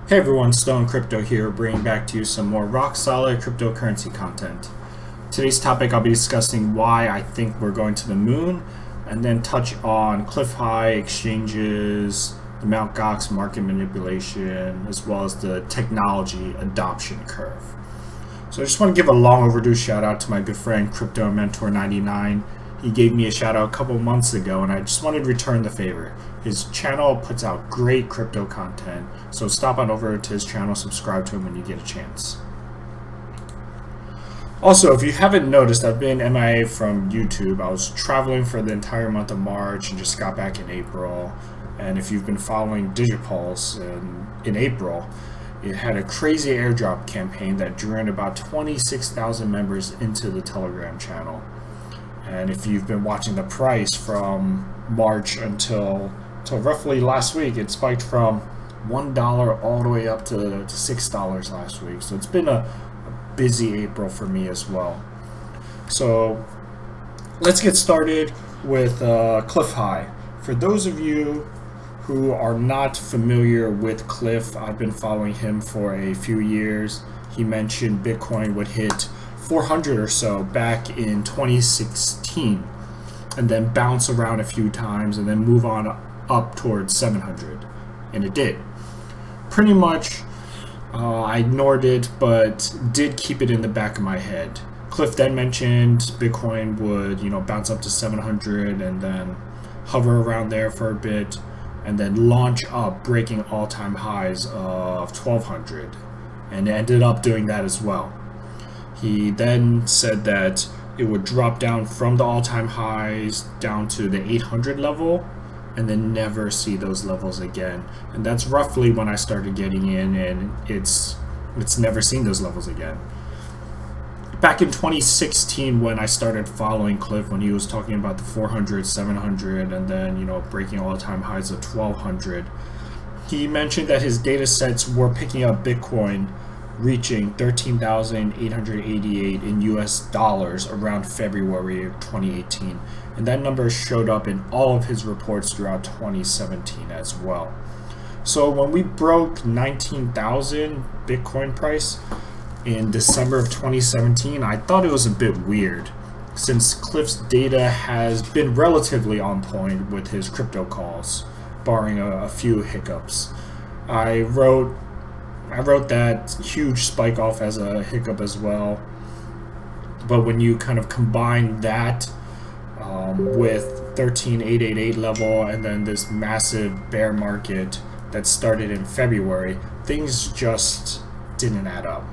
Hey everyone, Stone Crypto here, bringing back to you some more rock-solid cryptocurrency content. Today's topic, I'll be discussing why I think we're going to the moon, and then touch on Clif high exchanges, the Mt. Gox market manipulation, as well as the technology adoption curve. So I just want to give a long overdue shout out to my good friend Crypto Mentor 99. He gave me a shout out a couple months ago, and I just wanted to return the favor. His channel puts out great crypto content, so stop on over to his channel, subscribe to him when you get a chance. Also, if you haven't noticed, I've been MIA from YouTube. I was traveling for the entire month of March and just got back in April. And if you've been following Digipulse in April, it had a crazy airdrop campaign that drew in about 26,000 members into the Telegram channel. And if you've been watching the price from March until roughly last week, it spiked from $1 all the way up to $6 last week. So it's been a busy April for me as well. So let's get started with Clif high. For those of you who are not familiar with Clif, I've been following him for a few years. He mentioned Bitcoin would hit 400 or so back in 2016 and then bounce around a few times and then move on up towards 700, and it did. Pretty much I ignored it but did keep it in the back of my head. Clif then mentioned Bitcoin would bounce up to 700 and then hover around there for a bit and then launch up, breaking all-time highs of 1200, and it ended up doing that as well. He then said that it would drop down from the all-time highs down to the 800 level and then never see those levels again. And that's roughly when I started getting in, and it's never seen those levels again. Back in 2016, when I started following Clif, when he was talking about the 400, 700, and then breaking all-time highs of 1200, he mentioned that his data sets were picking up Bitcoin reaching 13,888 in US dollars around February of 2018, and that number showed up in all of his reports throughout 2017 as well. So when we broke 19,000 Bitcoin price in December of 2017, I thought it was a bit weird, since Clif's data has been relatively on point with his crypto calls, barring a few hiccups. I wrote that huge spike off as a hiccup as well, but when you kind of combine that with 13,888 level and then this massive bear market that started in February, things just didn't add up.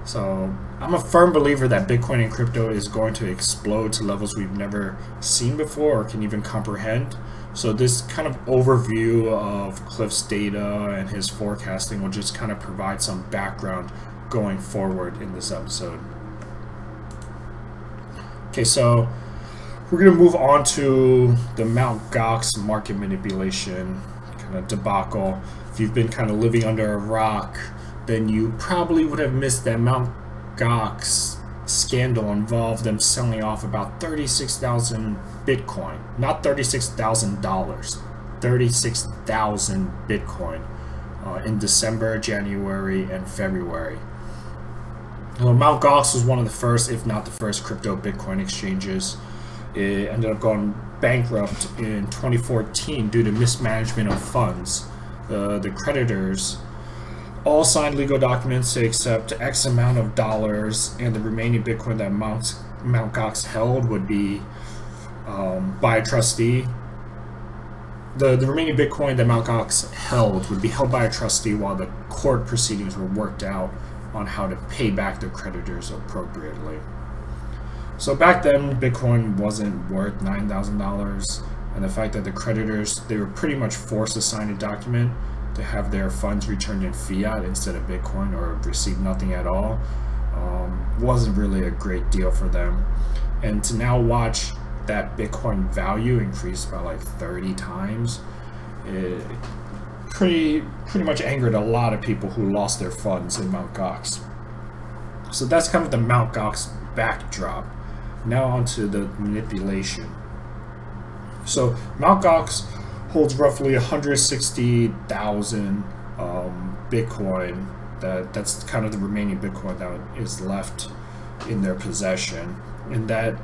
So I'm a firm believer that Bitcoin and crypto is going to explode to levels we've never seen before or can even comprehend. So this kind of overview of Clif's data and his forecasting will just kind of provide some background going forward in this episode. Okay, so we're going to move on to the Mt. Gox market manipulation kind of debacle. If you've been kind of living under a rock, then you probably would have missed that Mt. Gox scandal involved them selling off about 36,000 Bitcoin, not $36,000, 36,000 Bitcoin in December, January, and February. Mt. Gox was one of the first, if not the first, crypto Bitcoin exchanges. It ended up going bankrupt in 2014 due to mismanagement of funds. The creditors all signed legal documents to accept X amount of dollars, and the remaining Bitcoin that Mt. Gox held would be by a trustee. The remaining Bitcoin that Mt. Gox held would be held by a trustee while the court proceedings were worked out on how to pay back the creditors appropriately. So back then, Bitcoin wasn't worth $9,000, and the fact that the creditors, they were pretty much forced to sign a document to have their funds returned in fiat instead of Bitcoin, or receive nothing at all, wasn't really a great deal for them. And to now watch that Bitcoin value increase by like 30 times, it pretty much angered a lot of people who lost their funds in Mt. Gox. So that's kind of the Mt. Gox backdrop. Now onto the manipulation. So Mt. Gox holds roughly 160,000 Bitcoin, that's kind of the remaining Bitcoin that is left in their possession, and that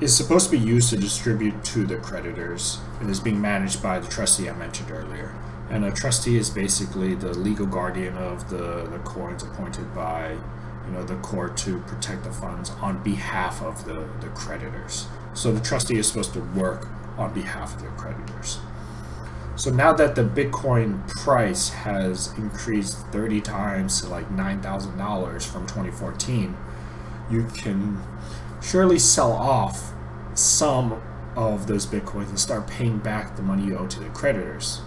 is supposed to be used to distribute to the creditors, and is being managed by the trustee I mentioned earlier. And a trustee is basically the legal guardian of the coins, appointed by the court to protect the funds on behalf of the creditors. So the trustee is supposed to work on behalf of the creditors. So now that the Bitcoin price has increased 30 times to like $9,000 from 2014, you can surely sell off some of those Bitcoins and start paying back the money you owe to the creditors.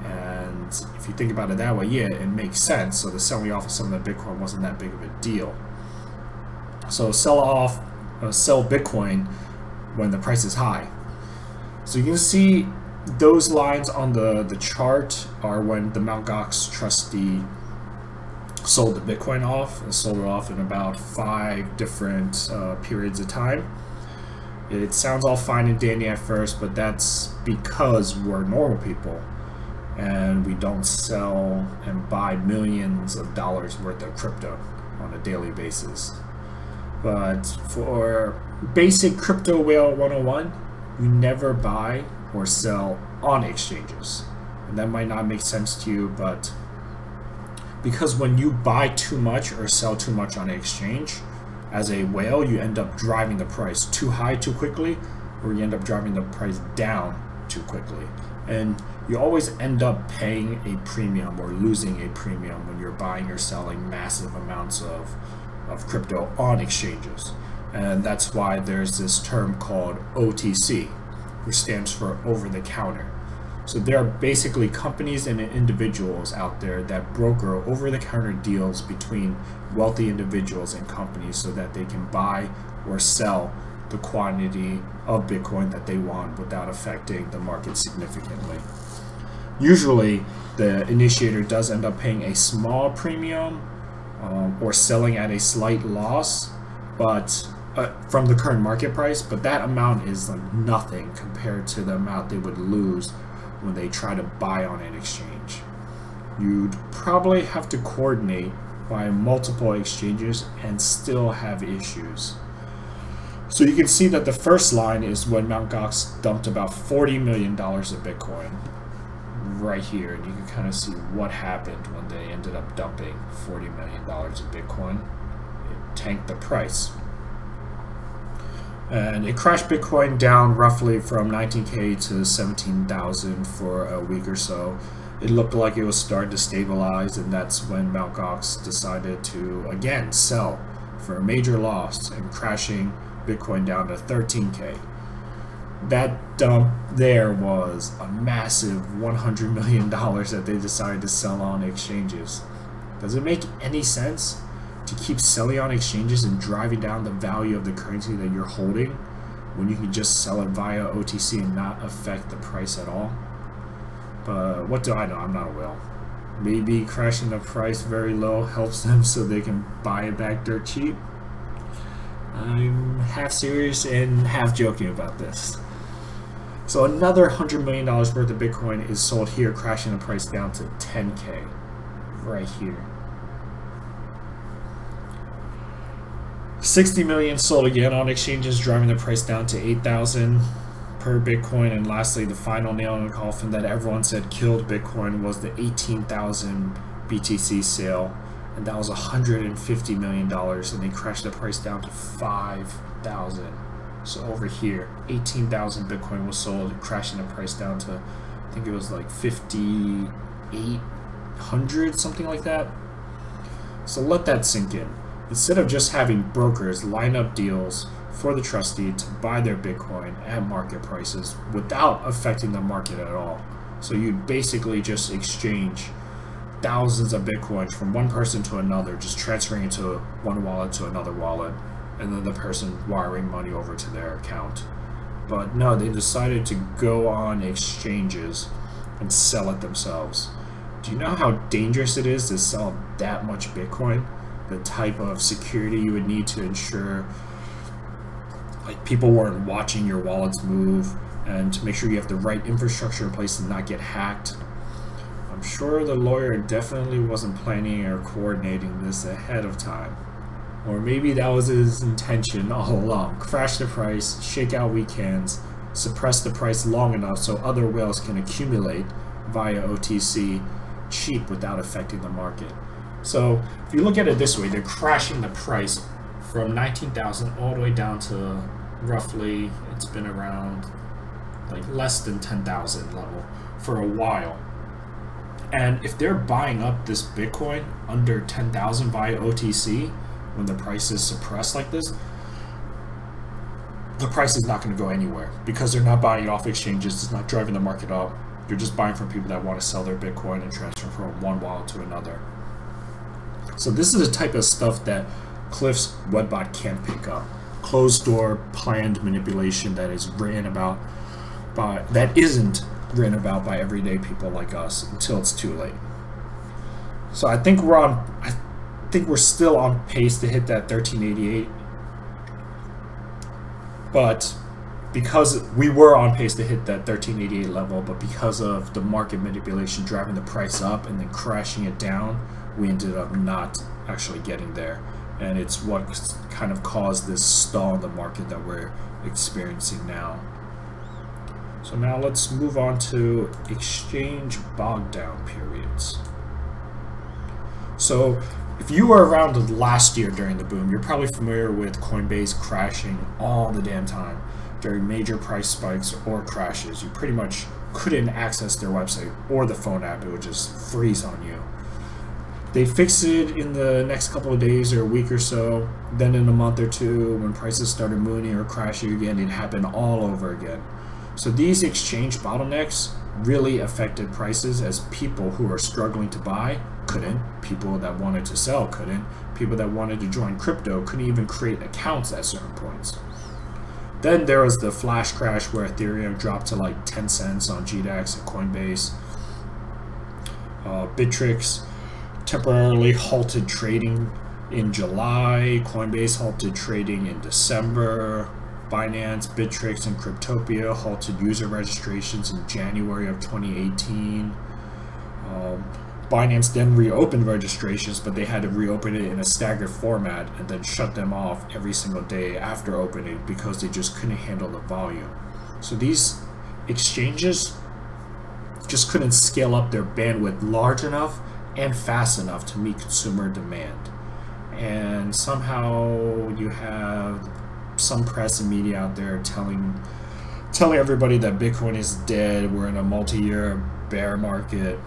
And if you think about it that way, yeah, it makes sense. So the selling off of some of the Bitcoin wasn't that big of a deal. So sell Bitcoin when the price is high. So you can see those lines on the chart are when the Mt. Gox trustee sold the Bitcoin off, and sold it off in about 5 different periods of time. It sounds all fine and dandy at first, but that's because we're normal people and we don't sell and buy millions of dollars worth of crypto on a daily basis. But for basic crypto whale 101, you never buy or sell on exchanges. And that might not make sense to you, but because when you buy too much or sell too much on an exchange, as a whale, you end up driving the price too high too quickly, or you end up driving the price down too quickly. And you always end up paying a premium or losing a premium when you're buying or selling massive amounts of crypto on exchanges. And that's why there's this term called OTC, which stands for over the counter. So there are basically companies and individuals out there that broker over the counter deals between wealthy individuals and companies so that they can buy or sell the quantity of Bitcoin that they want without affecting the market significantly. Usually the initiator does end up paying a small premium or selling at a slight loss, but from the current market price, but that amount is like nothing compared to the amount they would lose when they try to buy on an exchange. You'd probably have to coordinate by multiple exchanges and still have issues. So you can see that the first line is when Mt. Gox dumped about $40 million of Bitcoin right here, and you can kind of see what happened when they ended up dumping $40 million of Bitcoin. It tanked the price. And it crashed Bitcoin down roughly from 19K to 17,000 for a week or so. It looked like it was starting to stabilize, and that's when Mt. Gox decided to again sell for a major loss and crashing Bitcoin down to 13K. That dump there was a massive $100 million that they decided to sell on exchanges. Does it make any sense to keep selling on exchanges and driving down the value of the currency that you're holding when you can just sell it via OTC and not affect the price at all? But what do I know? I'm not a whale. Maybe crashing the price very low helps them so they can buy it back dirt cheap. I'm half serious and half joking about this. So another $100 million worth of Bitcoin is sold here, crashing the price down to 10K right here. 60 million sold again on exchanges, driving the price down to 8,000 per Bitcoin. And lastly, the final nail in the coffin that everyone said killed Bitcoin was the 18,000 BTC sale, and that was $150 million, and they crashed the price down to 5,000. So over here, 18,000 Bitcoin was sold, crashing the price down to, I think it was like 5,800, something like that. So let that sink in. Instead of just having brokers line up deals for the trustee to buy their Bitcoin at market prices without affecting the market at all. So you'd basically just exchange thousands of Bitcoins from one person to another, just transferring into one wallet to another wallet, and then the person wiring money over to their account. But no, they decided to go on exchanges and sell it themselves. Do you know how dangerous it is to sell that much Bitcoin? The type of security you would need to ensure like people weren't watching your wallets move, and to make sure you have the right infrastructure in place to not get hacked. I'm sure the lawyer definitely wasn't planning or coordinating this ahead of time. Or maybe that was his intention all along. Crash the price, shake out weekends, suppress the price long enough so other whales can accumulate via OTC cheap without affecting the market. So if you look at it this way, they're crashing the price from 19,000 all the way down to roughly, it's been around like less than 10,000 level for a while. And if they're buying up this Bitcoin under 10,000 via OTC when the price is suppressed like this, the price is not going to go anywhere because they're not buying it off exchanges. It's not driving the market up. You're just buying from people that want to sell their Bitcoin and transfer from one wallet to another. So this is the type of stuff that Clif's webbot can't pick up. Closed door, planned manipulation that is written about that isn't written about by everyday people like us until it's too late. So I think we're still on pace to hit that 1388. But because we were on pace to hit that 1388 level, but because of the market manipulation driving the price up and then crashing it down, we ended up not actually getting there. And it's what kind of caused this stall in the market that we're experiencing now. So now let's move on to exchange bog down periods. So if you were around last year during the boom, you're probably familiar with Coinbase crashing all the damn time during major price spikes or crashes. You pretty much couldn't access their website or the phone app. It would just freeze on you. They fixed it in the next couple of days or a week or so. Then in a month or two, when prices started mooning or crashing again, it happened all over again. So these exchange bottlenecks really affected prices, as people who are struggling to buy couldn't, people that wanted to sell couldn't, people that wanted to join crypto couldn't even create accounts at certain points. Then there was the flash crash where Ethereum dropped to like 10 cents on GDAX and Coinbase. Bittrex temporarily halted trading in July. Coinbase halted trading in December. Binance, Bittrex, and Cryptopia halted user registrations in January of 2018. Binance then reopened registrations, but they had to reopen it in a staggered format and then shut them off every single day after opening because they just couldn't handle the volume. So these exchanges just couldn't scale up their bandwidth large enough and fast enough to meet consumer demand. And somehow you have some press and media out there telling everybody that Bitcoin is dead, we're in a multi-year bear market.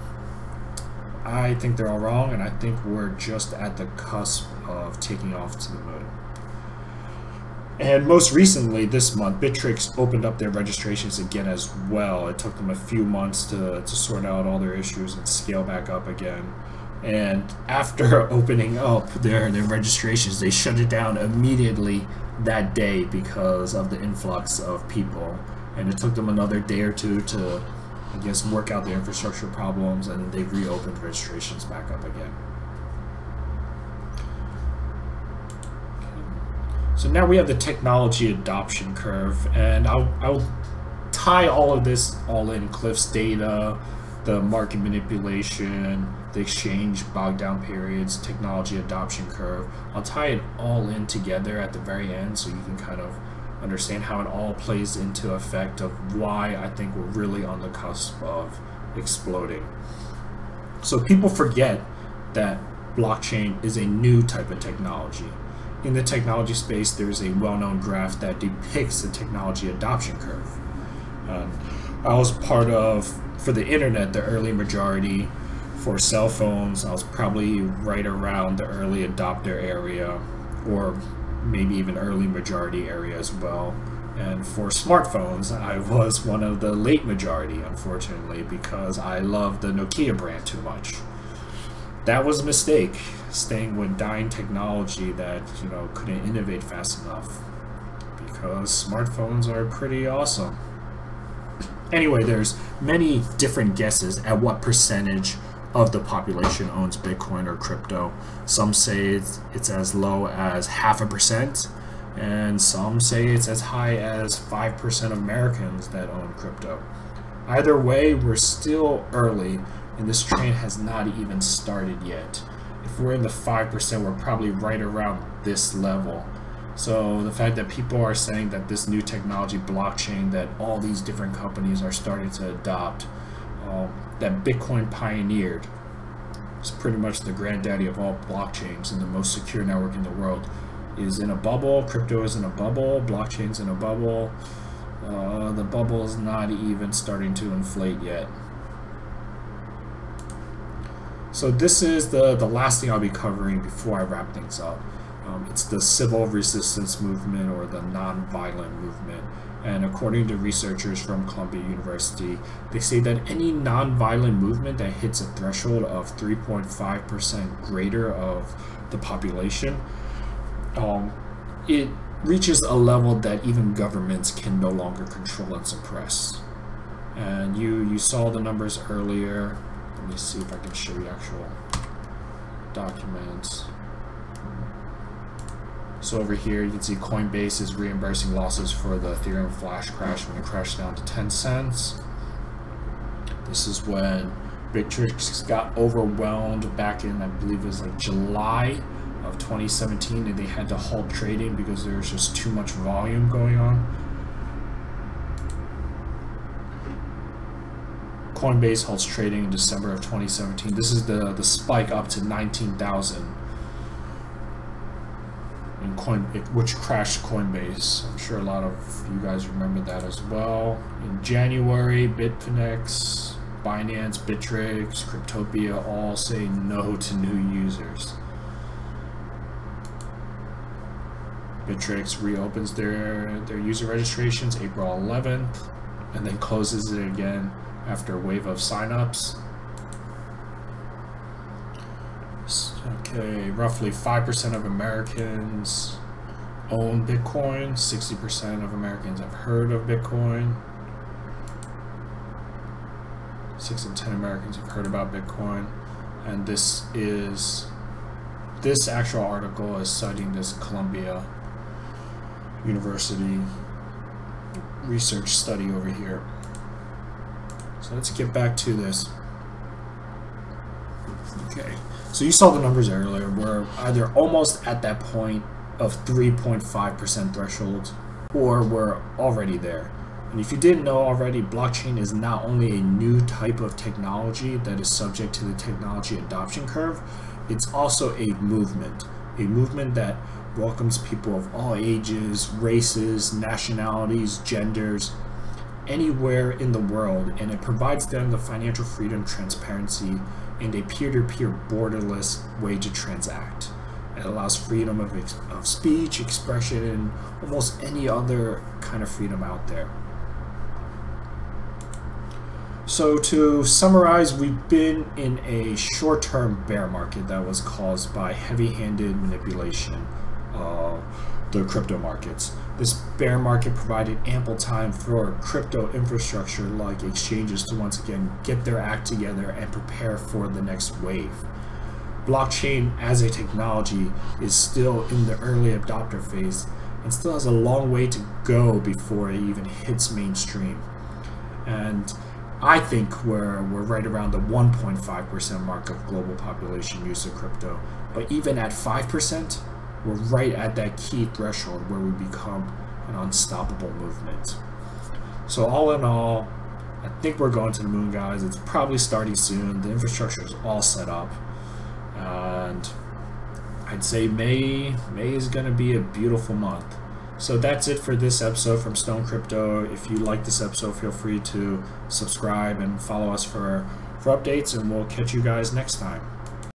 I think they're all wrong, and I think we're just at the cusp of taking off to the moon. And most recently this month, Bittrex opened up their registrations again as well. It took them a few months to sort out all their issues and scale back up again. And after opening up their registrations, they shut it down immediately that day because of the influx of people. And it took them another day or two to, I guess, work out the infrastructure problems, and they reopened registrations back up again. So now we have the technology adoption curve, and I'll tie all of this all in: Clif's data, the market manipulation, the exchange bog down periods, technology adoption curve. I'll tie it all in together at the very end so you can kind of understand how it all plays into effect of why I think we're really on the cusp of exploding. So people forget that blockchain is a new type of technology. In the technology space, there's a well-known graph that depicts the technology adoption curve. I was part of, for the internet, the early majority. For cell phones, I was probably right around the early adopter area, or maybe even early majority area as well. And for smartphones, I was one of the late majority, unfortunately, because I love the Nokia brand too much. That was a mistake, staying with dying technology that, you know, couldn't innovate fast enough, because smartphones are pretty awesome. Anyway, there's many different guesses at what percentage of the population owns Bitcoin or crypto. Some say it's as low as 0.5%, and some say it's as high as 5% of Americans that own crypto. Either way, we're still early and this train has not even started yet. If we're in the 5%, we're probably right around this level. So the fact that people are saying that this new technology, blockchain, that all these different companies are starting to adopt, that Bitcoin pioneered, is pretty much the granddaddy of all blockchains and the most secure network in the world, is in a bubble. Crypto is in a bubble. Blockchain's in a bubble. The bubble is not even starting to inflate yet. So this is the last thing I'll be covering before I wrap things up. It's the civil resistance movement, or the non-violent movement. And according to researchers from Columbia University, they say that any non-violent movement that hits a threshold of 3.5% greater of the population, it reaches a level that even governments can no longer control and suppress. And you saw the numbers earlier. Let me see if I can show you actual documents. So over here you can see Coinbase is reimbursing losses for the Ethereum flash crash when it crashed down to 10 cents. This is when Bittrex got overwhelmed back in, I believe it was like July of 2017, and they had to halt trading because there was just too much volume going on. Coinbase halts trading in December of 2017. This is the spike up to 19,000. Which crashed Coinbase. I'm sure a lot of you guys remember that as well. In January, Bitfinex, Binance, Bittrex, Cryptopia all say no to new users. Bittrex reopens their user registrations April 11th, and then closes it again after a wave of signups. Okay, roughly 5% of Americans own Bitcoin. 60% of Americans have heard of Bitcoin. 6 in 10 Americans have heard about Bitcoin. And this actual article is citing this Columbia University research study over here. So let's get back to this. Okay, so you saw the numbers earlier. We're either almost at that point of 3.5% threshold, or we're already there. And if you didn't know already, blockchain is not only a new type of technology that is subject to the technology adoption curve, it's also a movement that welcomes people of all ages, races, nationalities, genders, anywhere in the world, and it provides them the financial freedom, transparency, and a peer-to-peer borderless way to transact. It allows freedom of speech, expression, and almost any other kind of freedom out there. So to summarize, we've been in a short-term bear market that was caused by heavy-handed manipulation of the crypto markets. This bear market provided ample time for crypto infrastructure like exchanges to once again get their act together and prepare for the next wave. Blockchain as a technology is still in the early adopter phase and still has a long way to go before it even hits mainstream. And I think we're right around the 1.5% mark of global population use of crypto. But even at 5%, we're right at that key threshold where we become an unstoppable movement. So all in all, I think we're going to the moon, guys. It's probably starting soon. The infrastructure is all set up. And I'd say May is going to be a beautiful month. So that's it for this episode from Stone Crypto. If you like this episode, feel free to subscribe and follow us for updates, and we'll catch you guys next time.